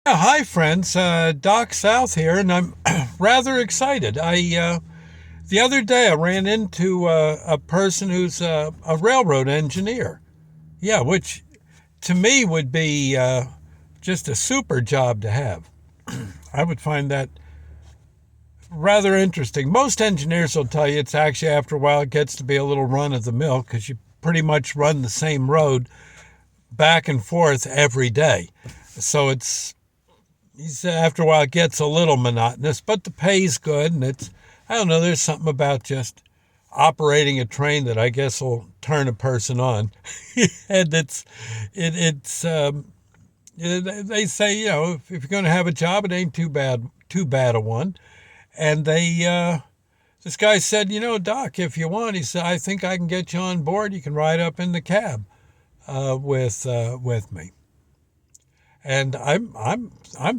Yeah, hi, friends. Doc South here, and I'm rather excited. The other day I ran into a person who's a railroad engineer. Yeah, which to me would be just a super job to have. I would find that rather interesting. Most engineers will tell you it's actually after a while it gets to be a little run of the mill because you pretty much run the same road back and forth every day. So it's after a while it gets a little monotonous, but the pay's good, and it's I don't know. There's something about just operating a train that I guess will turn a person on, and it's they say if you're going to have a job, it ain't too bad a one, and they. This guy said, Doc, if you want, he said, I think I can get you on board. You can ride up in the cab with me. And I'm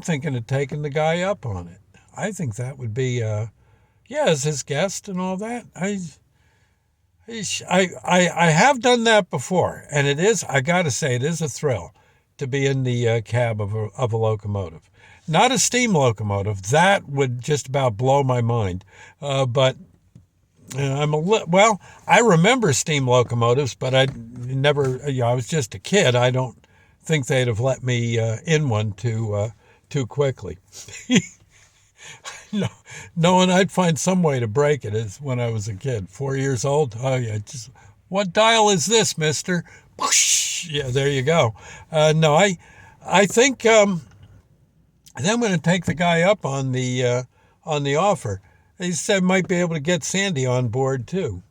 thinking of taking the guy up on it. I think that would be yeah, as his guest and all that. I have done that before, and I got to say it is a thrill to be in the cab of a locomotive. Not a steam locomotive. That would just about blow my mind. But well. I remember steam locomotives, but I never. I was just a kid. I don't think they'd have let me in one too quickly. No, knowing I'd find some way to break it as when I was a kid, 4 years old. Oh yeah, just what dial is this, Mister? Whoosh! Yeah, there you go. No, I think I'm going to take the guy up on the offer. He said might be able to get Sandy on board too.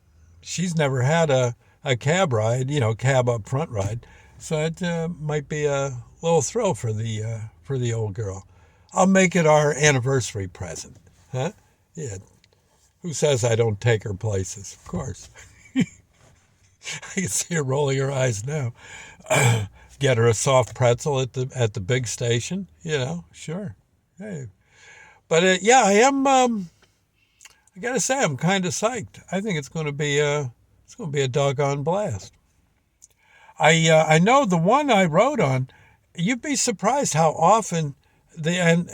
She's never had a cab ride, cab up front ride. So it might be a little thrill for the old girl. I'll make it our anniversary present, huh? Yeah. Who says I don't take her places? Of course. I can see her rolling her eyes now. Get her a soft pretzel at the big station. Sure. Hey, but yeah, I am. I gotta say, I'm kind of psyched. I think it's going to be a doggone blast. I know the one I rode on. You'd be surprised how often I'm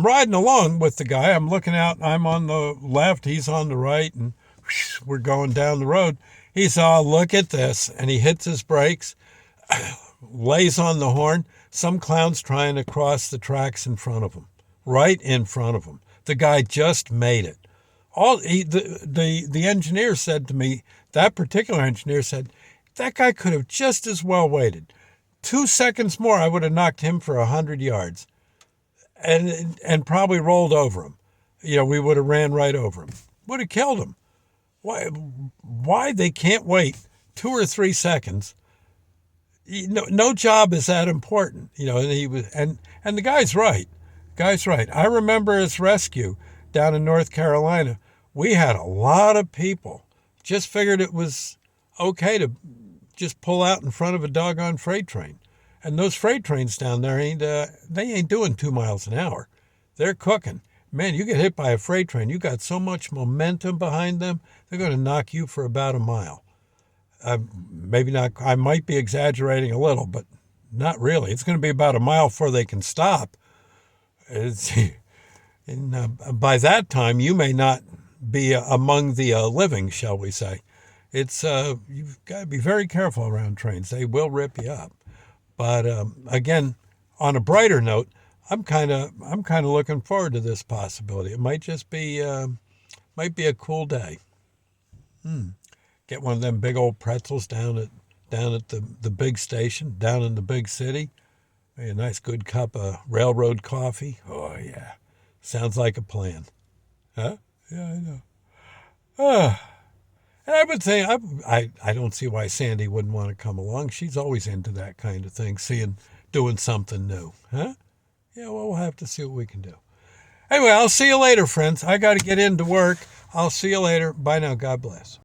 riding along with the guy. I'm looking out. I'm on the left. He's on the right, and whoosh, we're going down the road. He's all look at this, and he hits his brakes, lays on the horn. Some clown's trying to cross the tracks in front of him, right in front of him. The guy just made it. The engineer said to me, that particular engineer said, that guy could have just as well waited 2 seconds more. I would have knocked him for 100 yards, and probably rolled over him. We would have ran right over him. Would have killed him. Why they can't wait 2 or 3 seconds? No job is that important. And he was and the guy's right. Guy's right. I remember his rescue down in North Carolina. We had a lot of people just figured it was okay to just pull out in front of a doggone freight train. And those freight trains down there they ain't doing 2 miles an hour. They're cooking. Man, you get hit by a freight train, you got so much momentum behind them, they're going to knock you for about a mile. Maybe not. I might be exaggerating a little, but not really. It's going to be about a mile before they can stop. It's, and by that time, you may not be among the living, shall we say. It's you've got to be very careful around trains. They will rip you up. But again, on a brighter note, I'm kind of looking forward to this possibility. It might be a cool day. Get one of them big old pretzels down at the big station, down in the big city. Maybe a nice good cup of railroad coffee. Oh yeah, sounds like a plan. Huh? Yeah, I know. And I would say I don't see why Sandy wouldn't want to come along. She's always into that kind of thing, doing something new. Huh? Yeah, well, we'll have to see what we can do. Anyway, I'll see you later, friends. I got to get into work. I'll see you later. Bye now. God bless.